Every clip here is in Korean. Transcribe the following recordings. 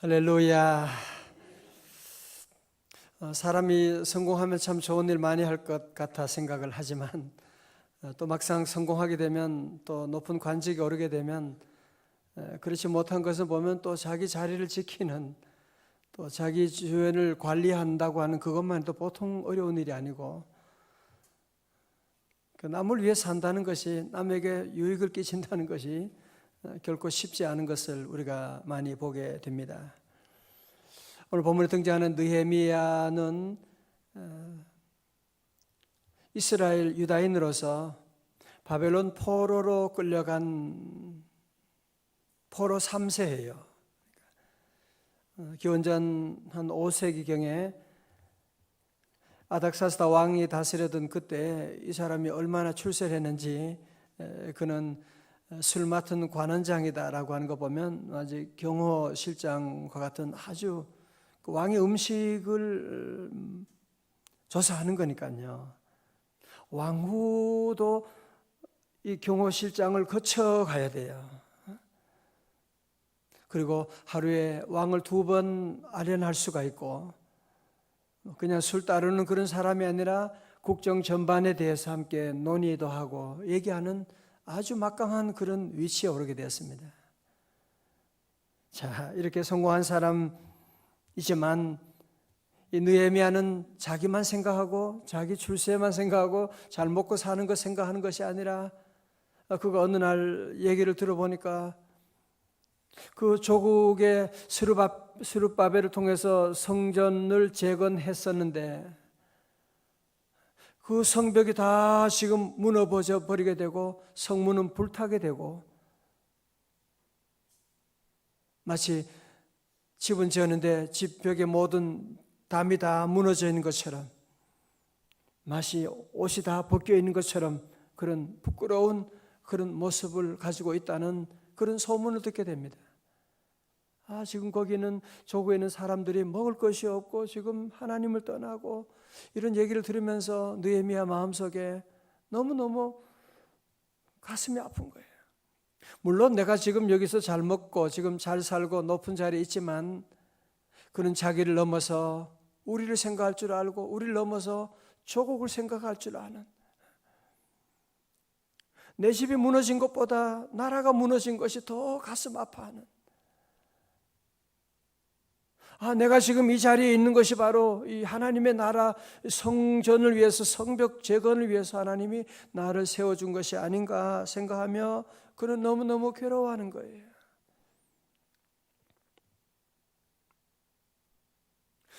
할렐루야. 사람이 성공하면 참 좋은 일 많이 할 것 같아 생각을 하지만 또 막상 성공하게 되면 또 높은 관직에 오르게 되면 그렇지 못한 것을 보면 또 자기 자리를 지키는 또 자기 주변을 관리한다고 하는 그것만 해도 보통 어려운 일이 아니고 남을 위해 산다는 것이 남에게 유익을 끼친다는 것이 결코 쉽지 않은 것을 우리가 많이 보게 됩니다. 오늘 본문에 등장하는 느헤미야는 이스라엘 유다인으로서 바벨론 포로로 끌려간 포로 3세예요. 기원전 한 5세기경에 아닥사스다 왕이 다스려던 그때 이 사람이 얼마나 출세했는지 그는 술 맡은 관원장이다라고 하는 거 보면 아주 경호실장과 같은 아주 그 왕의 음식을 조사하는 거니까요. 왕후도 이 경호실장을 거쳐가야 돼요. 그리고 하루에 왕을 2번 아련할 수가 있고 그냥 술 따르는 그런 사람이 아니라 국정 전반에 대해서 함께 논의도 하고 얘기하는 아주 막강한 그런 위치에 오르게 되었습니다. 자, 이렇게 성공한 사람이지만 이 느헤미야는 자기만 생각하고 자기 출세만 생각하고 잘 먹고 사는 것 생각하는 것이 아니라 그가 어느 날 얘기를 들어보니까 그 조국의 스룹바벨을 통해서 성전을 재건했었는데 그 성벽이 다 지금 무너져 버리게 되고 성문은 불타게 되고 마치 집은 지었는데 집 벽에 모든 담이 다 무너져 있는 것처럼 마치 옷이 다 벗겨 있는 것처럼 그런 부끄러운 그런 모습을 가지고 있다는 그런 소문을 듣게 됩니다. 지금 거기는 조국에 있는 사람들이 먹을 것이 없고 지금 하나님을 떠나고 이런 얘기를 들으면서 느헤미야 마음속에 너무너무 가슴이 아픈 거예요. 물론 내가 지금 여기서 잘 먹고 지금 잘 살고 높은 자리에 있지만 그는 자기를 넘어서 우리를 생각할 줄 알고 우리를 넘어서 조국을 생각할 줄 아는 내 집이 무너진 것보다 나라가 무너진 것이 더 가슴 아파하는 내가 지금 이 자리에 있는 것이 바로 이 하나님의 나라 성전을 위해서 성벽 재건을 위해서 하나님이 나를 세워준 것이 아닌가 생각하며 그는 너무너무 괴로워하는 거예요.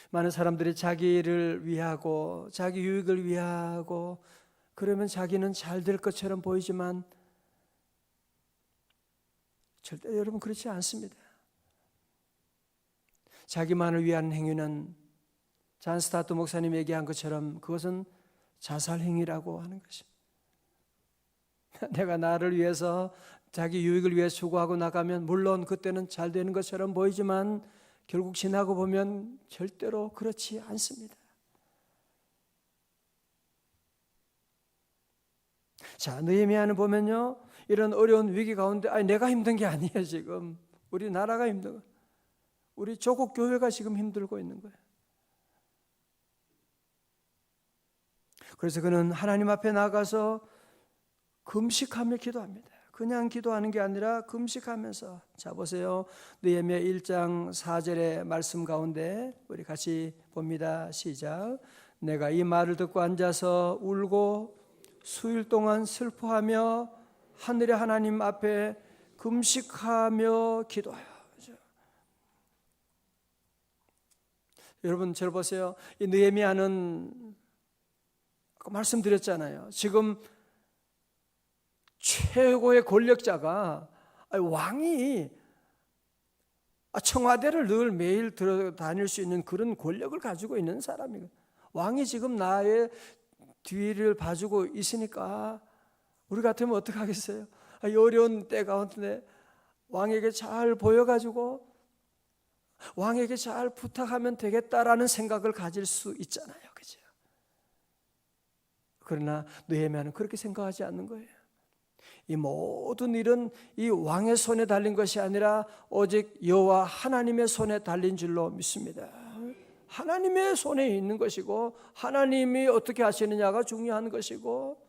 많은 사람들이 자기를 위하고 자기 유익을 위하고 그러면 자기는 잘 될 것처럼 보이지만 절대 여러분 그렇지 않습니다. 자기만을 위한 행위는 잔 스타트 목사님이 얘기한 것처럼 그것은 자살 행위라고 하는 것입니다. 내가 나를 위해서 자기 유익을 위해 수고하고 나가면 물론 그때는 잘 되는 것처럼 보이지만 결국 지나고 보면 절대로 그렇지 않습니다. 자, 느헤미야는 보면요 이런 어려운 위기 가운데 내가 힘든 게 아니에요. 지금 우리 나라가 힘든 거예요. 우리 조국 교회가 지금 힘들고 있는 거예요. 그래서 그는 하나님 앞에 나가서 금식하며 기도합니다. 그냥 기도하는 게 아니라 금식하면서 자 보세요. 느헤미야 1장 4절의 말씀 가운데 우리 같이 봅니다. 시작. 내가 이 말을 듣고 앉아서 울고 수일 동안 슬퍼하며 하늘의 하나님 앞에 금식하며 기도하여. 여러분 저를 보세요. 이 느헤미야는 아까 말씀드렸잖아요. 지금 최고의 권력자가 왕이 청와대를 늘 매일 들어다닐 수 있는 그런 권력을 가지고 있는 사람이에요. 왕이 지금 나의 뒤를 봐주고 있으니까 우리 같으면 어떻게 하겠어요? 이 어려운 때 가운데 왕에게 잘 보여가지고 왕에게 잘 부탁하면 되겠다라는 생각을 가질 수 있잖아요. 그죠? 그러나 느헤미야는 그렇게 생각하지 않는 거예요. 이 모든 일은 이 왕의 손에 달린 것이 아니라 오직 여호와 하나님의 손에 달린 줄로 믿습니다. 하나님의 손에 있는 것이고 하나님이 어떻게 하시느냐가 중요한 것이고,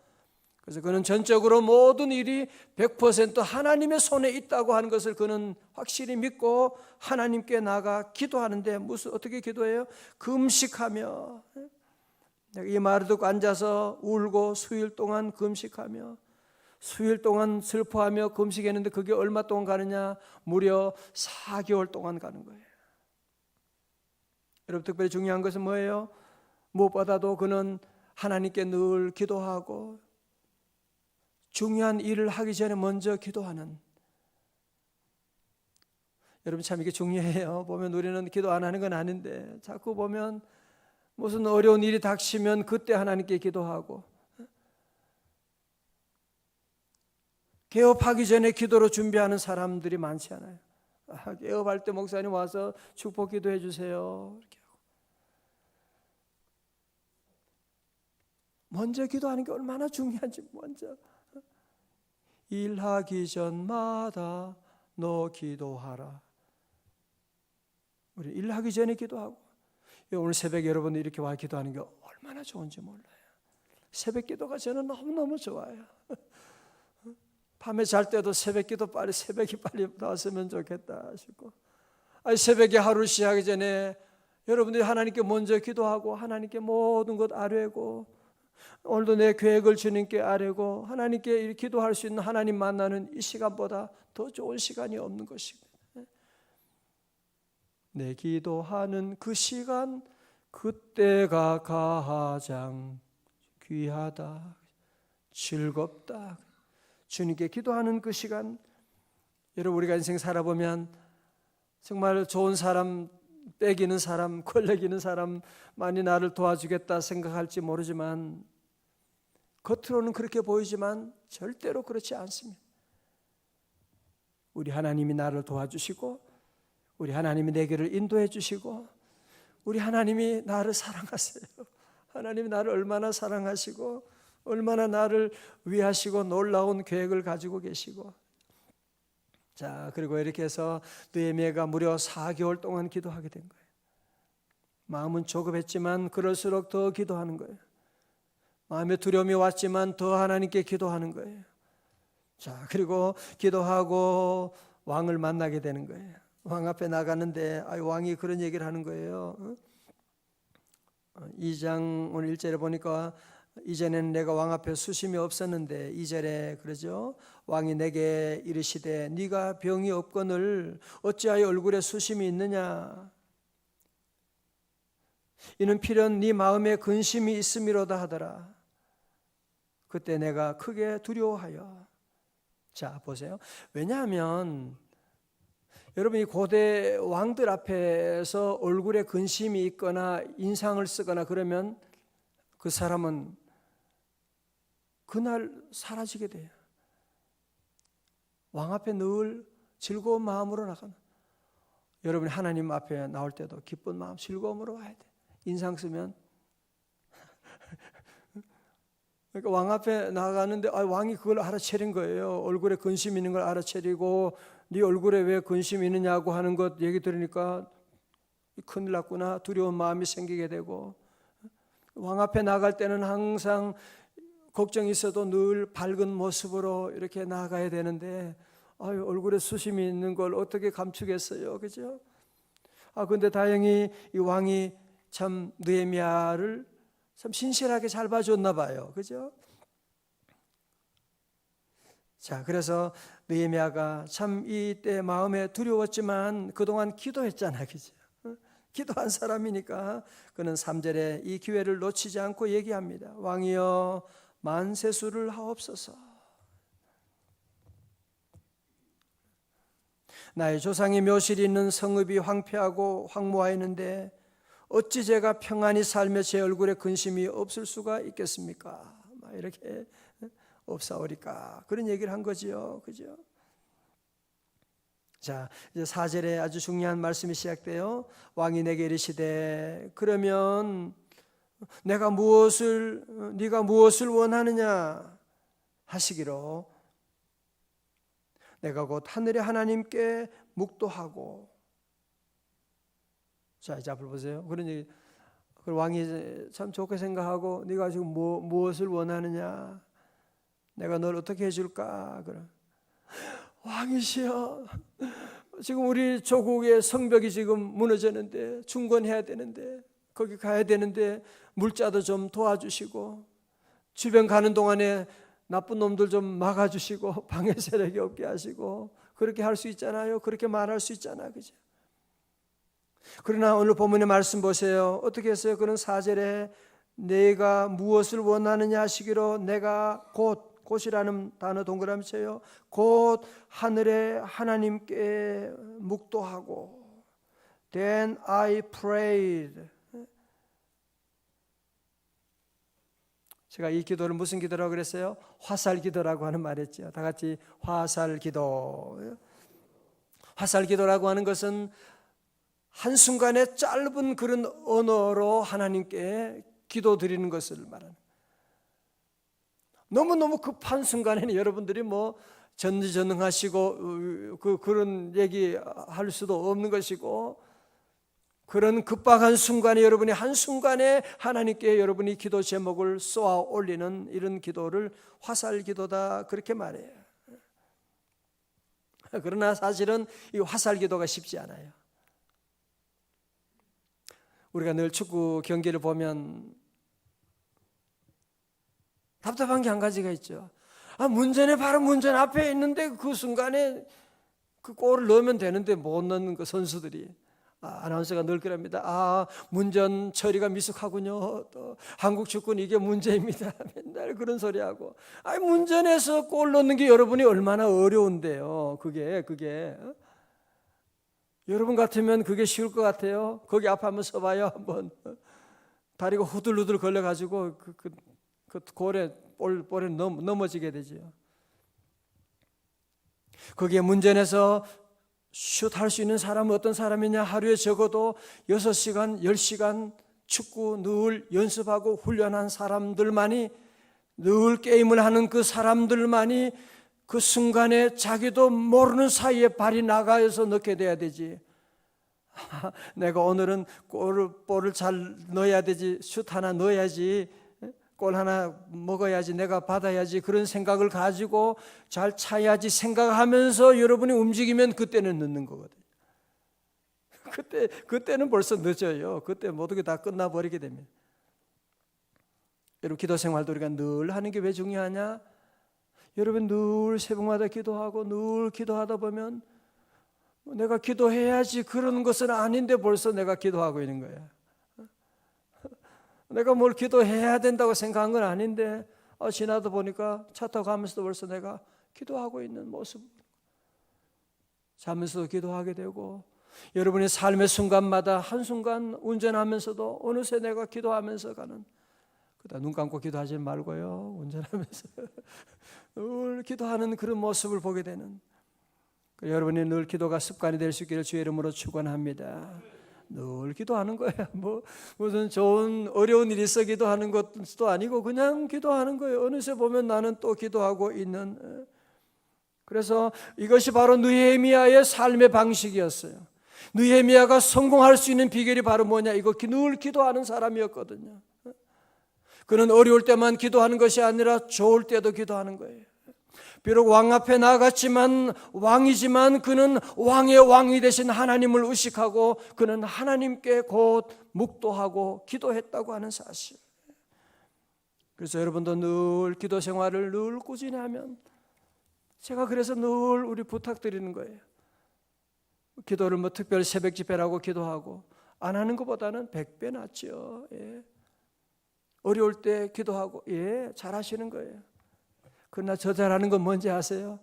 그래서 그는 전적으로 모든 일이 100% 하나님의 손에 있다고 하는 것을 그는 확실히 믿고 하나님께 나가 기도하는데, 어떻게 기도해요? 금식하며, 이 말을 듣고 앉아서 울고 수일 동안 금식하며, 수일 동안 슬퍼하며 금식했는데 그게 얼마 동안 가느냐? 무려 4개월 동안 가는 거예요. 여러분, 특별히 중요한 것은 뭐예요? 무엇보다도 그는 하나님께 늘 기도하고 중요한 일을 하기 전에 먼저 기도하는, 여러분 참 이게 중요해요. 보면 우리는 기도 안 하는 건 아닌데 자꾸 보면 무슨 어려운 일이 닥치면 그때 하나님께 기도하고, 개업하기 전에 기도로 준비하는 사람들이 많지 않아요. 개업할 때 목사님 와서 축복 기도해 주세요 이렇게 하고, 먼저 기도하는 게 얼마나 중요한지. 먼저 일하기 전마다 너 기도하라. 우리 일하기 전에 기도하고, 오늘 새벽에 여러분들 이렇게 와 기도하는 게 얼마나 좋은지 몰라요. 새벽 기도가 저는 너무너무 좋아요. 밤에 잘 때도 새벽 기도 새벽이 빨리 나왔으면 좋겠다 싶고, 새벽에 하루 시작하기 전에 여러분들이 하나님께 먼저 기도하고 하나님께 모든 것 아뢰고, 오늘도 내 계획을 주님께 아뢰고 하나님께 기도할 수 있는, 하나님 만나는 이 시간보다 더 좋은 시간이 없는 것입니다. 내 기도하는 그 시간, 그때가 가장 귀하다, 즐겁다. 주님께 기도하는 그 시간, 여러분 우리가 인생 살아보면 정말 좋은 사람, 빼기는 사람, 권력 있는 사람 많이 나를 도와주겠다 생각할지 모르지만, 겉으로는 그렇게 보이지만 절대로 그렇지 않습니다. 우리 하나님이 나를 도와주시고, 우리 하나님이 내 길을 인도해 주시고, 우리 하나님이 나를 사랑하세요. 하나님이 나를 얼마나 사랑하시고 얼마나 나를 위하시고 놀라운 계획을 가지고 계시고. 자, 그리고 이렇게 해서 느헤미야가 무려 4개월 동안 기도하게 된 거예요. 마음은 조급했지만 그럴수록 더 기도하는 거예요. 마음에 두려움이 왔지만 더 하나님께 기도하는 거예요. 자, 그리고 기도하고 왕을 만나게 되는 거예요. 왕 앞에 나가는데 왕이 그런 얘기를 하는 거예요. 2장 오늘 1절에 보니까, 이전에는 내가 왕 앞에 수심이 없었는데 2절에 그러죠. 왕이 내게 이르시되 네가 병이 없거늘 어찌하여 얼굴에 수심이 있느냐? 이는 필연 네 마음에 근심이 있음이로다 하더라. 그때 내가 크게 두려워하여. 자, 보세요. 왜냐하면 여러분이 고대 왕들 앞에서 얼굴에 근심이 있거나 인상을 쓰거나 그러면 그 사람은 그날 사라지게 돼요. 왕 앞에 늘 즐거운 마음으로 나가는, 여러분이 하나님 앞에 나올 때도 기쁜 마음, 즐거움으로 와야 돼. 인상 쓰면 그러니까 왕 앞에 나가는데 왕이 그걸 알아채린 거예요. 얼굴에 근심 있는 걸 알아채리고, 네 얼굴에 왜 근심 있느냐고 하는 것 얘기 들으니까 큰일 났구나, 두려운 마음이 생기게 되고, 왕 앞에 나갈 때는 항상 걱정이 있어도 늘 밝은 모습으로 이렇게 나가야 되는데 얼굴에 수심이 있는 걸 어떻게 감추겠어요, 그죠? 근데 다행히 이 왕이 참 느헤미야를 참 신실하게 잘 봐줬나 봐요, 그죠? 자, 그래서 느헤미야가 참 이때 마음에 두려웠지만 그동안 기도했잖아, 그죠? 기도한 사람이니까 그는 3절에 이 기회를 놓치지 않고 얘기합니다. 왕이여 만세수를 하옵소서. 나의 조상의 묘실이 있는 성읍이 황폐하고 황무하였는데 어찌 제가 평안히 살며 제 얼굴에 근심이 없을 수가 있겠습니까? 이렇게 없사오리까, 그런 얘기를 한 거지요, 그죠? 자, 이제 4절에 아주 중요한 말씀이 시작돼요. 왕이 내게 이르시되 그러면 네가 무엇을 원하느냐 하시기로, 내가 곧 하늘의 하나님께 묵도하고. 자, 이제 앞을 보세요. 그러니 그 왕이 참 좋게 생각하고, 네가 지금 무엇을 원하느냐? 내가 널 어떻게 해줄까? 그래. 왕이시여, 지금 우리 조국의 성벽이 지금 무너졌는데, 중건해야 되는데, 거기 가야 되는데 물자도 좀 도와주시고, 주변 가는 동안에 나쁜 놈들 좀 막아주시고, 방해 세력이 없게 하시고, 그렇게 할 수 있잖아요. 그렇게 말할 수 있잖아, 그죠? 그러나 오늘 본문의 말씀 보세요. 어떻게 했어요? 그는 4절에 내가 무엇을 원하느냐 하시기로, 내가 곧이라는 단어 동그라미 쳐요. 곧 하늘의 하나님께 묵도하고. Then I prayed. 제가 이 기도를 무슨 기도라고 그랬어요? 화살 기도라고 하는 말했죠. 다 같이 화살 기도. 화살 기도라고 하는 것은 한순간에 짧은 그런 언어로 하나님께 기도 드리는 것을 말하는. 너무너무 급한 순간에는 여러분들이 뭐 전지전능하시고 그런 얘기 할 수도 없는 것이고, 그런 급박한 순간에 여러분이 한순간에 하나님께 여러분이 기도 제목을 쏘아 올리는 이런 기도를 화살 기도다, 그렇게 말해요. 그러나 사실은 이 화살 기도가 쉽지 않아요. 우리가 늘 축구 경기를 보면 답답한 게 한 가지가 있죠. 문전에 바로 문전 앞에 있는데 그 순간에 그 골을 넣으면 되는데 못 넣는 그 선수들이, 아나운서가 늘 그럽니다. 문전 처리가 미숙하군요. 또 한국 축구는 이게 문제입니다. 맨날 그런 소리하고. 문전에서 골 넣는 게 여러분이 얼마나 어려운데요. 그게 여러분 같으면 그게 쉬울 것 같아요? 거기 앞에 한번 서봐요. 한번 다리가 후들후들 걸려가지고 그 볼에 넘어지게 되죠. 거기에 문전에서 슛 할 수 있는 사람은 어떤 사람이냐? 하루에 적어도 6시간, 10시간 축구 늘 연습하고 훈련한 사람들만이, 늘 게임을 하는 그 사람들만이 그 순간에 자기도 모르는 사이에 발이 나가서 넣게 돼야 되지. 내가 오늘은 볼을 잘 넣어야 되지, 슛 하나 넣어야지, 골 하나 먹어야지, 내가 받아야지, 그런 생각을 가지고 잘 차야지 생각하면서 여러분이 움직이면 그때는 넣는 거거든요. 그때는 벌써 늦어요. 그때 모든 게 다 끝나버리게 되면. 여러분, 기도 생활도 우리가 늘 하는 게 왜 중요하냐? 여러분, 늘 새벽마다 기도하고 늘 기도하다 보면 내가 기도해야지 그런 것은 아닌데 벌써 내가 기도하고 있는 거야. 내가 뭘 기도해야 된다고 생각한 건 아닌데 지나다 보니까 차 타고 가면서도 벌써 내가 기도하고 있는 모습. 자면서도 기도하게 되고, 여러분의 삶의 순간마다 한순간 운전하면서도 어느새 내가 기도하면서 가는, 그다 눈 감고 기도하지 말고요, 운전하면서 늘 기도하는 그런 모습을 보게 되는, 여러분이 늘 기도가 습관이 될 수 있기를 주의 이름으로 축원합니다. 늘 기도하는 거예요. 무슨 좋은 어려운 일이 있어 기도하는 것도 아니고 그냥 기도하는 거예요. 어느새 보면 나는 또 기도하고 있는. 그래서 이것이 바로 느헤미야의 삶의 방식이었어요. 느헤미야가 성공할 수 있는 비결이 바로 뭐냐? 이거 늘 기도하는 사람이었거든요. 그는 어려울 때만 기도하는 것이 아니라 좋을 때도 기도하는 거예요. 비록 왕 앞에 나갔지만, 왕이지만 그는 왕의 왕이 되신 하나님을 의식하고 그는 하나님께 곧 묵도하고 기도했다고 하는 사실. 그래서 여러분도 늘 기도 생활을 늘 꾸준히 하면, 제가 그래서 늘 우리 부탁드리는 거예요. 기도를 특별히 새벽 집회라고 기도하고 안 하는 것보다는 100배 낫죠. 예. 어려울 때 기도하고, 잘하시는 거예요. 그러나 저 잘하는 건 뭔지 아세요?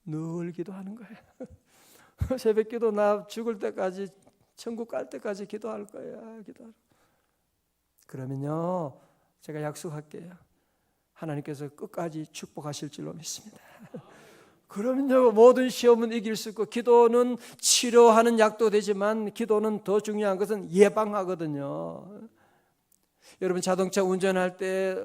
늘 기도하는 거예요. 새벽 기도 나 죽을 때까지, 천국 갈 때까지 기도할 거야. 그러면요, 제가 약속할게요. 하나님께서 끝까지 축복하실 줄로 믿습니다. 그러면요, 모든 시험은 이길 수 있고, 기도는 치료하는 약도 되지만 기도는 더 중요한 것은 예방하거든요. 여러분, 자동차 운전할 때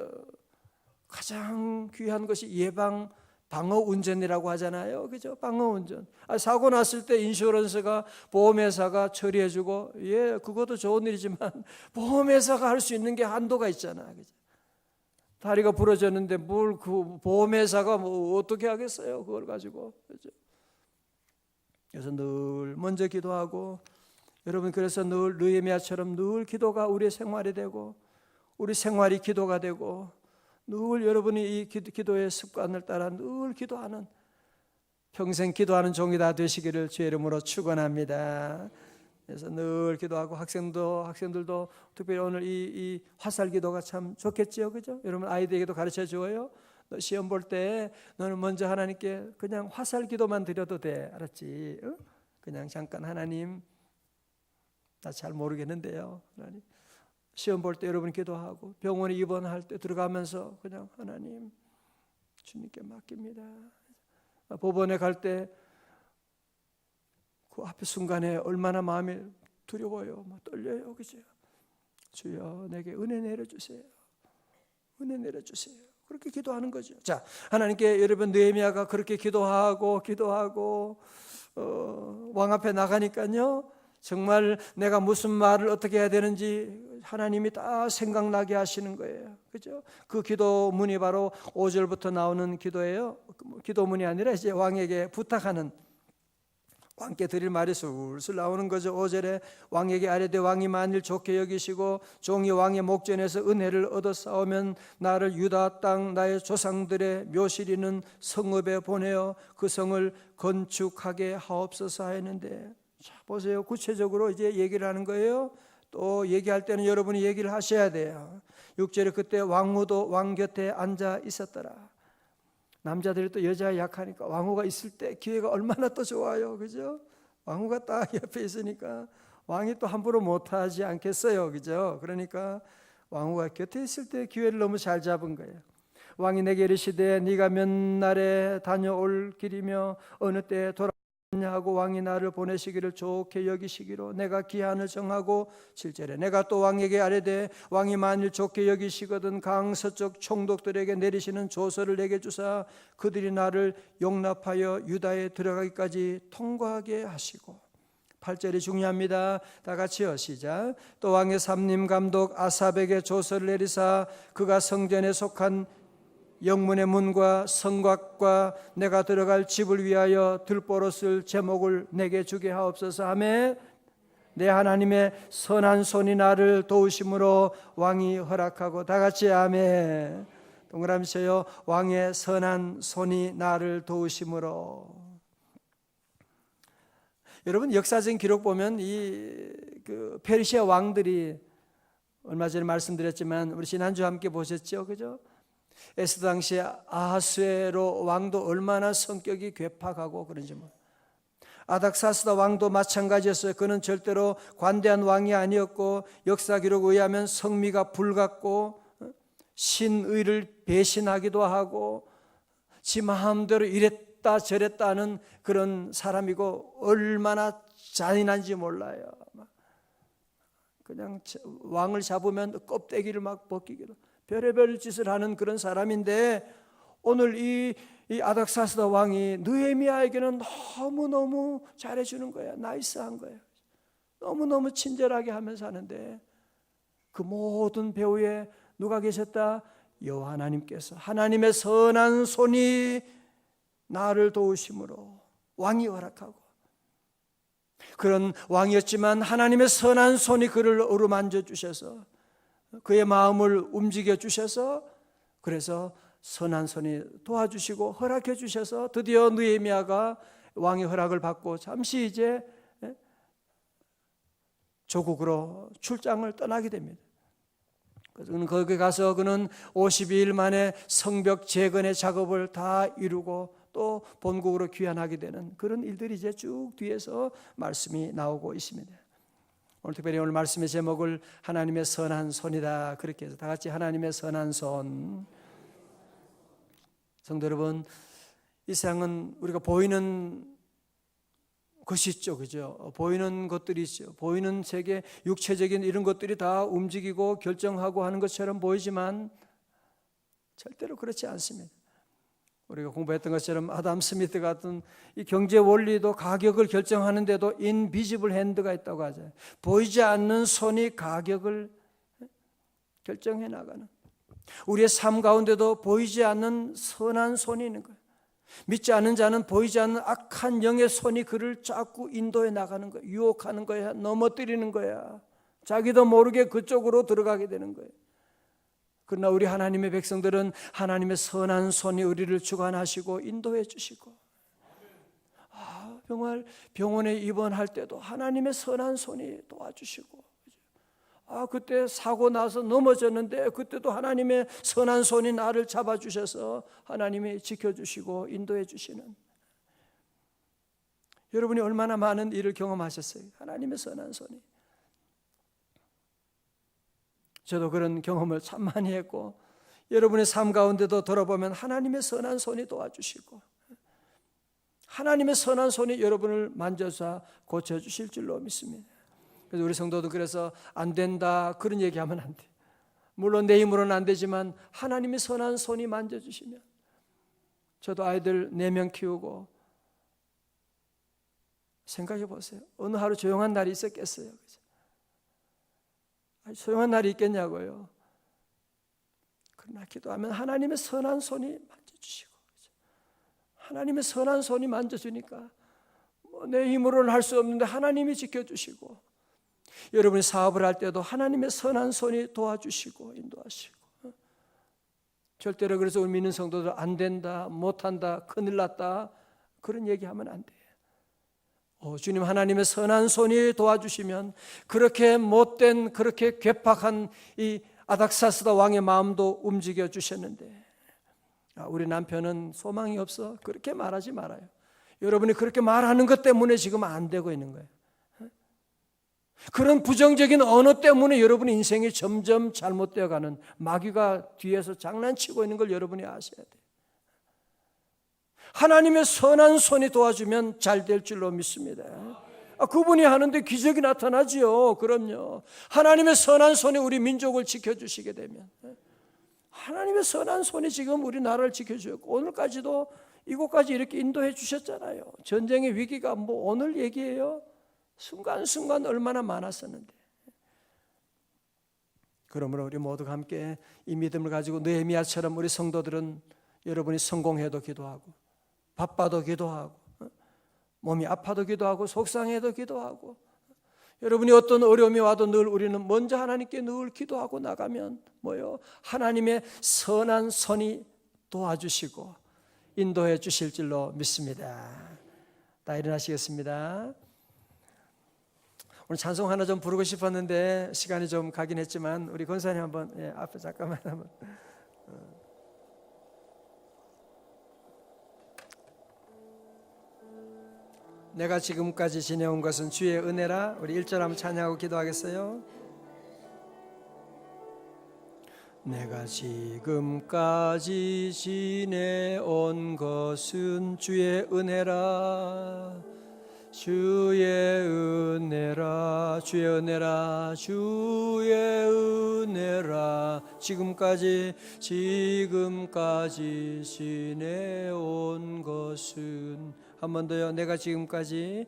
가장 귀한 것이 예방 방어 운전이라고 하잖아요. 그죠? 방어 운전. 사고 났을 때 인슈런스가, 보험회사가 처리해주고, 예, 그것도 좋은 일이지만 보험회사가 할 수 있는 게 한도가 있잖아. 그죠? 다리가 부러졌는데 뭘 그 보험회사가 뭐 어떻게 하겠어요? 그걸 가지고. 그죠? 그래서 늘 먼저 기도하고, 여러분, 그래서 늘 느헤미야처럼 늘 기도가 우리의 생활이 되고, 우리 생활이 기도가 되고, 늘 여러분이 이 기도의 습관을 따라 늘 기도하는, 평생 기도하는 종이 다 되시기를 주의 이름으로 축원합니다. 그래서 늘 기도하고, 학생들도 특별히 오늘 이 화살 기도가 참 좋겠지요, 그죠? 여러분 아이들에게도 가르쳐 주어요. 너 시험 볼 때 너는 먼저 하나님께 그냥 화살 기도만 드려도 돼, 알았지? 그냥 잠깐 하나님, 나 잘 모르겠는데요, 하나님. 시험 볼 때 여러분 기도하고, 병원에 입원할 때 들어가면서 그냥 하나님, 주님께 맡깁니다. 법원에 갈 때 그 앞에 순간에 얼마나 마음이 두려워요, 막 떨려요, 그죠? 주여 내게 은혜 내려주세요. 은혜 내려주세요. 그렇게 기도하는 거죠. 자, 하나님께 여러분 느헤미야가 그렇게 기도하고 왕 앞에 나가니까요, 정말 내가 무슨 말을 어떻게 해야 되는지 하나님이 다 생각나게 하시는 거예요. 그죠? 그 기도문이 바로 5절부터 나오는 기도예요. 기도문이 아니라 이제 왕에게 부탁하는, 왕께 드릴 말이 술술 나오는 거죠. 5절에 왕에게 아뢰되 왕이 만일 좋게 여기시고 종이 왕의 목전에서 은혜를 얻어 싸우면 나를 유다 땅 나의 조상들의 묘실 있는 성읍에 보내어 그 성을 건축하게 하옵소서 하였는데, 자 보세요. 구체적으로 이제 얘기를 하는 거예요. 또 얘기할 때는 여러분이 얘기를 하셔야 돼요. 6절에 그때 왕후도 왕 곁에 앉아 있었더라. 남자들이 또 여자에 약하니까 왕후가 있을 때 기회가 얼마나 또 좋아요, 그죠? 왕후가 딱 옆에 있으니까 왕이 또 함부로 못하지 않겠어요, 그죠? 그러니까 왕후가 곁에 있을 때 기회를 너무 잘 잡은 거예요. 왕이 내게 이르시되 네가 몇 날에 다녀올 길이며 어느 때에 하고 왕이 나를 보내시기를 좋게 여기시기로 내가 기한을 정하고, 7절에 내가 또 왕에게 아뢰되 왕이 만일 좋게 여기시거든 강 서쪽 총독들에게 내리시는 조서를 내게 주사 그들이 나를 용납하여 유다에 들어가기까지 통과하게 하시고. 8절이 중요합니다. 다 같이요, 시작. 또 왕의 삼림 감독 아삽에게 조서를 내리사 그가 성전에 속한 영문의 문과 성곽과 내가 들어갈 집을 위하여 들보로 쓸 제목을 내게 주게 하옵소서 하매 내 하나님의 선한 손이 나를 도우심으로 왕이 허락하고. 다 같이 아멘. 동그라미 쳐요. 왕의 선한 손이 나를 도우심으로. 여러분 역사적인 기록 보면 그 페르시아 왕들이, 얼마 전에 말씀드렸지만 우리 지난주 함께 보셨죠, 그죠? 에스더 당시에 아하수에로 왕도 얼마나 성격이 괴팍하고 그런지 뭐. 아닥사스다 왕도 마찬가지였어요. 그는 절대로 관대한 왕이 아니었고 역사 기록에 의하면 성미가 불같고 신의를 배신하기도 하고 지 마음대로 이랬다 저랬다 하는 그런 사람이고, 얼마나 잔인한지 몰라요. 그냥 왕을 잡으면 껍데기를 막 벗기기로 별의별 짓을 하는 그런 사람인데, 오늘 이 아닥사스다 왕이 느헤미야에게는 너무너무 잘해주는 거야. 나이스한 거야. 너무너무 친절하게 하면서 하는데, 그 모든 배후에 누가 계셨다? 여호와 하나님께서, 하나님의 선한 손이 나를 도우심으로 왕이 허락하고, 그런 왕이었지만 하나님의 선한 손이 그를 어루만져 주셔서 그의 마음을 움직여 주셔서, 그래서 선한 손이 도와주시고 허락해 주셔서 드디어 느헤미야가 왕의 허락을 받고 잠시 이제 조국으로 출장을 떠나게 됩니다. 그래서 거기 가서 그는 52일 만에 성벽 재건의 작업을 다 이루고 또 본국으로 귀환하게 되는 그런 일들이 이제 쭉 뒤에서 말씀이 나오고 있습니다. 오늘 특별히 오늘 말씀의 제목을 하나님의 선한 손이다, 그렇게 해서 다 같이 하나님의 선한 손. 성도 여러분, 이 세상은 우리가 보이는 것이 있죠, 그죠? 보이는 것들이 있죠. 보이는 세계, 육체적인 이런 것들이 다 움직이고 결정하고 하는 것처럼 보이지만 절대로 그렇지 않습니다. 우리가 공부했던 것처럼 아담 스미스 같은 이 경제 원리도 가격을 결정하는데도 인비지블 핸드가 있다고 하죠. 보이지 않는 손이 가격을 결정해 나가는, 우리의 삶 가운데도 보이지 않는 선한 손이 있는 거예요. 믿지 않는 자는 보이지 않는 악한 영의 손이 그를 자꾸 인도해 나가는 거예요. 유혹하는 거야. 넘어뜨리는 거야. 자기도 모르게 그쪽으로 들어가게 되는 거예요. 그러나 우리 하나님의 백성들은 하나님의 선한 손이 우리를 주관하시고 인도해 주시고, 정말 병원에 입원할 때도 하나님의 선한 손이 도와주시고, 그때 사고 나서 넘어졌는데 그때도 하나님의 선한 손이 나를 잡아주셔서 하나님이 지켜주시고 인도해 주시는, 여러분이 얼마나 많은 일을 경험하셨어요. 하나님의 선한 손이. 저도 그런 경험을 참 많이 했고, 여러분의 삶 가운데도 돌아보면 하나님의 선한 손이 도와주시고 하나님의 선한 손이 여러분을 만져서 고쳐주실 줄로 믿습니다. 그래서 우리 성도도 그래서 안 된다 그런 얘기하면 안 돼요. 물론 내 힘으로는 안 되지만 하나님의 선한 손이 만져주시면, 저도 아이들 4명 키우고 생각해 보세요. 어느 하루 조용한 날이 있었겠어요? 조용한 날이 있겠냐고요. 그러나 기도하면 하나님의 선한 손이 만져주시고, 하나님의 선한 손이 만져주니까 내 힘으로는 할 수 없는데 하나님이 지켜주시고, 여러분이 사업을 할 때도 하나님의 선한 손이 도와주시고 인도하시고, 절대로 그래서 우리 믿는 성도들 안 된다, 못한다, 큰일 났다 그런 얘기하면 안 돼요. 주님 하나님의 선한 손이 도와주시면 그렇게 못된, 그렇게 괴팍한 이 아닥사스다 왕의 마음도 움직여 주셨는데, 우리 남편은 소망이 없어 그렇게 말하지 말아요. 여러분이 그렇게 말하는 것 때문에 지금 안 되고 있는 거예요. 그런 부정적인 언어 때문에 여러분의 인생이 점점 잘못되어 가는, 마귀가 뒤에서 장난치고 있는 걸 여러분이 아셔야 돼요. 하나님의 선한 손이 도와주면 잘 될 줄로 믿습니다. 그분이 하는데 기적이 나타나지요. 그럼요. 하나님의 선한 손이 우리 민족을 지켜주시게 되면, 하나님의 선한 손이 지금 우리나라를 지켜주셨고, 오늘까지도 이곳까지 이렇게 인도해 주셨잖아요. 전쟁의 위기가 뭐 오늘 얘기예요? 순간순간 얼마나 많았었는데. 그러므로 우리 모두가 함께 이 믿음을 가지고 느헤미야처럼 우리 성도들은 여러분이 성공해도 기도하고, 바빠도 기도하고, 몸이 아파도 기도하고, 속상해도 기도하고, 여러분이 어떤 어려움이 와도 늘 우리는 먼저 하나님께 늘 기도하고 나가면 뭐요? 하나님의 선한 손이 도와주시고 인도해 주실 줄로 믿습니다. 다 일어나시겠습니다. 오늘 찬송 하나 좀 부르고 싶었는데 시간이 좀 가긴 했지만 우리 권사님 한번 앞에 잠깐만 한번. 내가 지금까지 지내온 것은 주의 은혜라. 우리 1절 한번 찬양하고 기도하겠어요? 내가 지금까지 지내온 것은 주의 은혜라. 주의 은혜라, 주의 은혜라, 주의 은혜라. 지금까지 지내온 것은, 한 번 더요. 내가 지금까지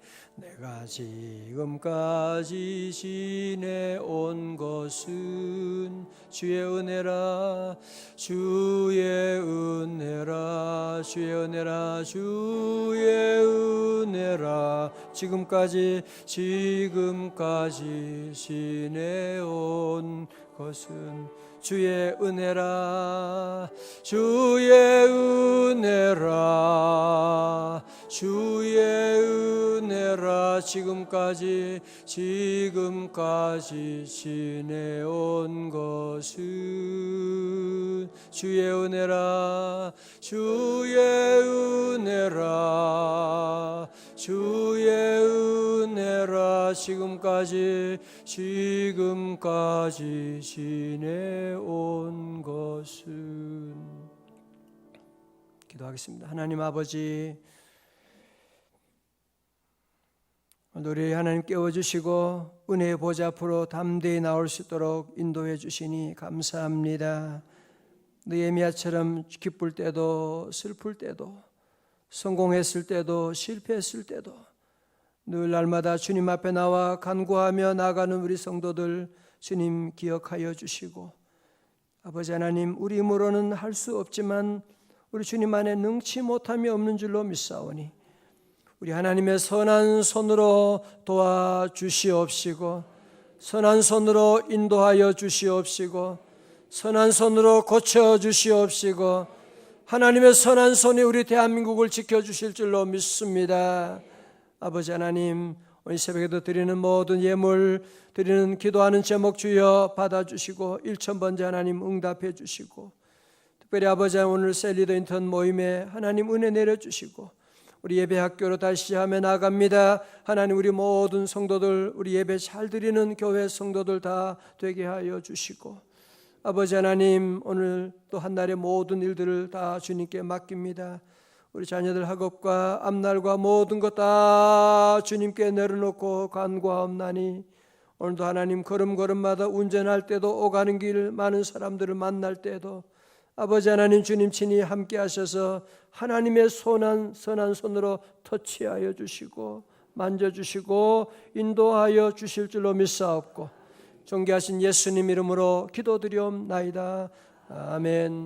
지내온 것은 주의 은혜라. 주의 은혜라, 주의 은혜라, 주의 은혜라. 지금까지 지내온 것은 주의 은혜라. 주의 은혜라, 주의 은혜라. 지금까지 지내온 것은 주의 은혜라. 주의 은혜라, 주의 은혜라. 지금까지 지내온 것은. 기도하겠습니다. 하나님 아버지, 우리 하나님 깨워주시고 은혜의 보좌 앞으로 담대히 나올 수 있도록 인도해 주시니 감사합니다. 느헤미야처럼 기쁠 때도 슬플 때도 성공했을 때도 실패했을 때도 늘 날마다 주님 앞에 나와 간구하며 나아가는 우리 성도들 주님 기억하여 주시고, 아버지 하나님, 우리 힘으로는 할 수 없지만 우리 주님 안에 능치 못함이 없는 줄로 믿사오니 우리 하나님의 선한 손으로 도와주시옵시고, 선한 손으로 인도하여 주시옵시고, 선한 손으로 고쳐주시옵시고, 하나님의 선한 손이 우리 대한민국을 지켜주실 줄로 믿습니다. 아버지 하나님, 오늘 새벽에도 드리는 모든 예물, 드리는 기도하는 제목 주여 받아주시고 1,000번째 하나님 응답해 주시고, 특별히 아버지 오늘 셀리더 인턴 모임에 하나님 은혜 내려주시고, 우리 예배 학교로 다시 하며 나갑니다. 하나님, 우리 모든 성도들, 우리 예배 잘 드리는 교회 성도들 다 되게 하여 주시고, 아버지 하나님, 오늘 또 한날의 모든 일들을 다 주님께 맡깁니다. 우리 자녀들 학업과 앞날과 모든 것 다 주님께 내려놓고 간구하옵나니, 오늘도 하나님 걸음걸음마다 운전할 때도 오가는 길 많은 사람들을 만날 때도 아버지 하나님 주님 친히 함께 하셔서 하나님의 선한 손으로 터치하여 주시고 만져주시고 인도하여 주실 줄로 믿사옵고, 존귀하신 예수님 이름으로 기도드리옵나이다. 아멘.